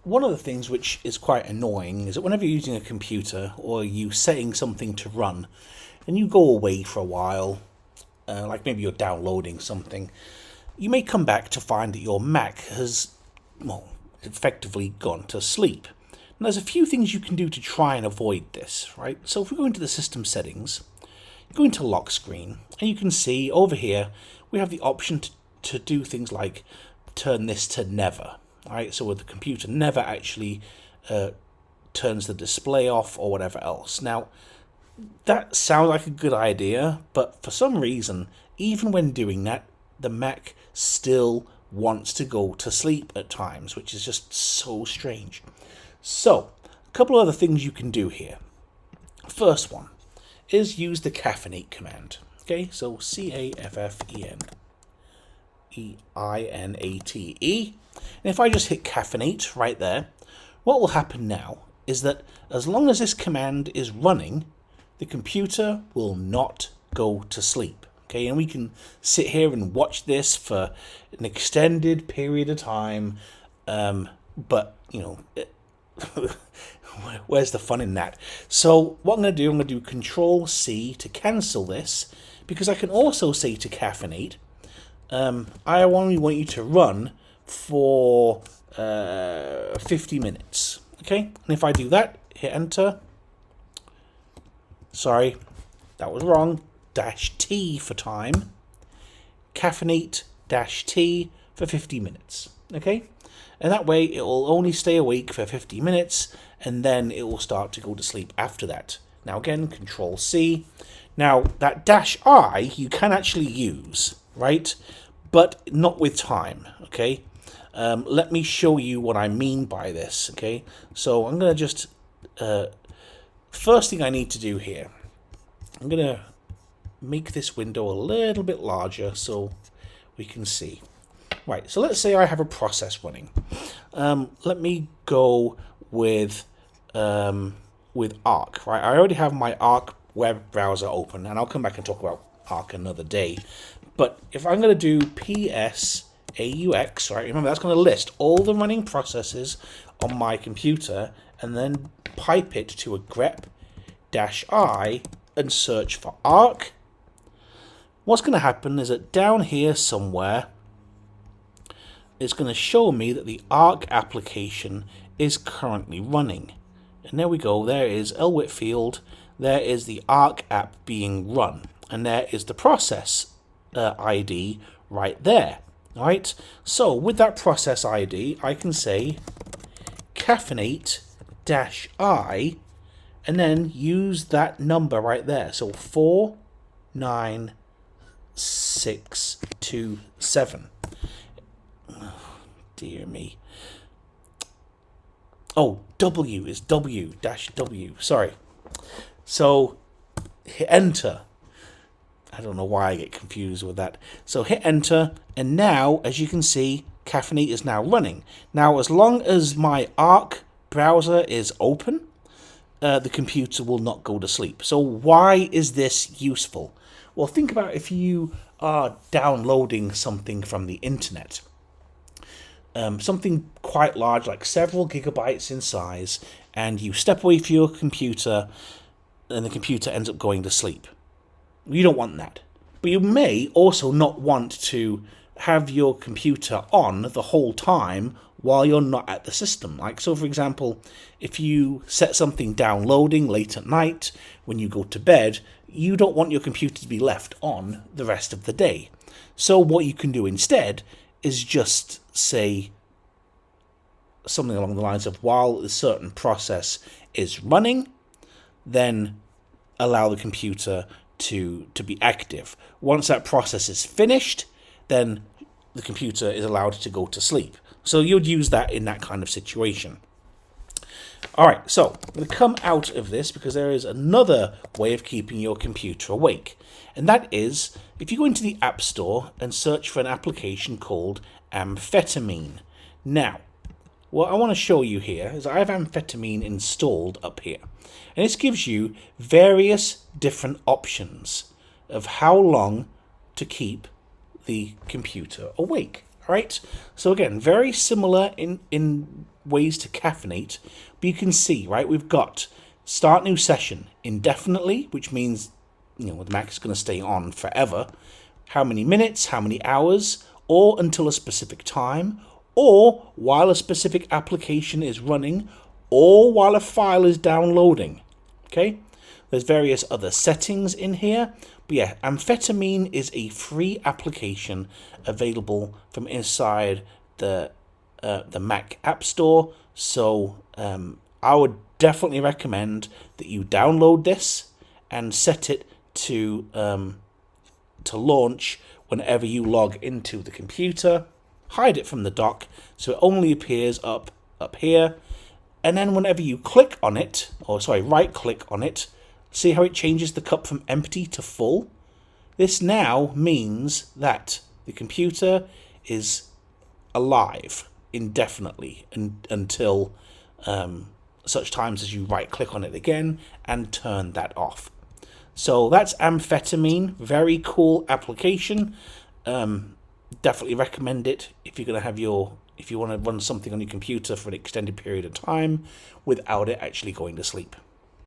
one of the things which is quite annoying is that whenever you're using a computer or you setting something to run and you go away for a while, like maybe you're downloading something, you may come back to find that your Mac has, well, effectively gone to sleep. And there's a few things you can do to try and avoid this, right? So if we go into the system settings, go into lock screen, and you can see over here we have the option to do things like turn this to never. Right, so the computer never actually turns the display off or whatever else. Now, that sounds like a good idea, but for some reason, even when doing that, the Mac still wants to go to sleep at times, which is just so strange. So, a couple of other things you can do here. First one is use the caffeinate command. Okay, so CAFFENATE. And if I just hit caffeinate right there, what will happen now is that as long as this command is running, the computer will not go to sleep. Okay, and we can sit here and watch this for an extended period of time, but, you know, where's the fun in that? So what I'm going to do Control-C to cancel this, because I can also say to caffeinate, I only want you to run for 50 minutes. Okay, and if I do that, hit enter. Sorry, that was wrong. -T for time. Caffeinate -T for 50 minutes. Okay, and that way it will only stay awake for 50 minutes, and then it will start to go to sleep after that. Now again, Control-C. Now that -I you can actually use, right? But not with time. Okay. Let me show you what I mean by this, okay? So I'm going to just... first thing I need to do here, I'm going to make this window a little bit larger so we can see. Right, so let's say I have a process running. Let me go with Arc, right? I already have my Arc web browser open, and I'll come back and talk about Arc another day. But if I'm going to do AUX, right? Remember, that's going to list all the running processes on my computer and then pipe it to a grep-I and search for Arc. What's going to happen is that down here somewhere, it's going to show me that the Arc application is currently running. And there we go. There is L. Whitfield. There is the Arc app being run. And there is the process ID right there. All right, so with that process ID, I can say caffeinate-I and then use that number right there. So 49627. Oh, dear me. Oh, W is W-W. Sorry. So hit enter. I don't know why I get confused with that. So hit enter, and now, as you can see, Caffeinate is now running. Now, as long as my Arc browser is open, the computer will not go to sleep. So why is this useful? Well, think about if you are downloading something from the internet. Something quite large, like several gigabytes in size, and you step away from your computer, and the computer ends up going to sleep. You don't want that. But you may also not want to have your computer on the whole time while you're not at the system. Like, so for example, if you set something downloading late at night when you go to bed, you don't want your computer to be left on the rest of the day. So what you can do instead is just say something along the lines of, while a certain process is running, then allow the computer to be active. Once that process is finished, then the computer is allowed to go to sleep. So you'd use that in that kind of situation. All right, so I'm going to come out of this because there is another way of keeping your computer awake. And that is, if you go into the App Store and search for an application called Amphetamine. Now, what I want to show you here is I have Amphetamine installed up here. And this gives you various different options of how long to keep the computer awake. All right. So again, very similar in ways to caffeinate, but you can see, right, we've got start new session indefinitely, which means, the Mac is going to stay on forever. How many minutes, how many hours, or until a specific time, or while a specific application is running, or while a file is downloading. Okay? There's various other settings in here. But yeah, amphetamine is a free application available from inside the Mac App Store. So I would definitely recommend that you download this and set it to launch whenever you log into the computer. Hide it from the dock so it only appears up here. And then whenever you click on it, right click on it, see how it changes the cup from empty to full? This now means that the computer is alive indefinitely until such times as you right click on it again and turn that off. So that's amphetamine. Very cool application. Definitely recommend it if you're going to have if you want to run something on your computer for an extended period of time without it actually going to sleep.